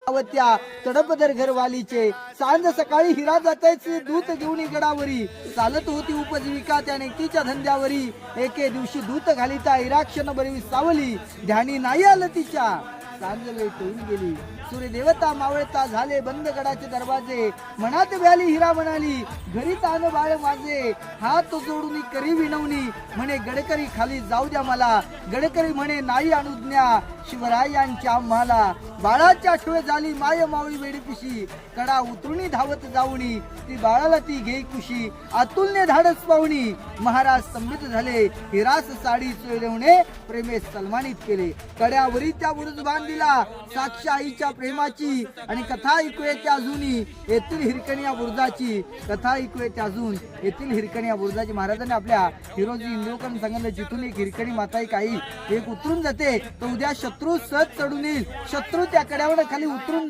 त्या तडपदर घरवालीचे सांज सकाळी हिरा जातायचे दूत घेऊन गडावरी चालत होती उपजीविका त्या नेतीच्या धंद्यावरी एके दिवशी दूत घालिता हिराक्षण बरवी सावली ध्यानी नाही आलं तिच्या सांज वेळ टळून गेली सूर्य देवता मावळता झाले बंद गडाचे दरवाजे मनात व्याली हिरा म्हणाली घरी तान बाळ माझे हात जोडून करी विनवणी म्हणे गडकरी खाली जाऊ द्या मला गडकरी म्हणे नाही अनुज्ञा शिवरायांच्या आम्हाला बाळाच्या आठवे झाली माय मावळी वेडीपिशी कडा उतरुणी धावत जाऊनी ती बाळाला ती घे कुशी अतुलने धाडस पाहुणी महाराज स्तंभित झाले हिरास साडी चोळवणे प्रेमे सन्मानित केले कड्यावरी त्या बुरुज बांधिला साक्ष आईच्या प्रेमाची आणि कथा ऐकूयाची अजूनही येथील हिरकणी या बुरुजाची कथा ऐकूयाची अजून येथील हिरकणी या बुरुजाची महाराजांनी आपल्या हिरोजी इंद्रकरण सांगितलं जिथून एक हिरकणी माता काही एक उतरून जाते तर उद्या शत्रू सहज चढून येईल शत्रू त्या कड्यावर खाली उतरून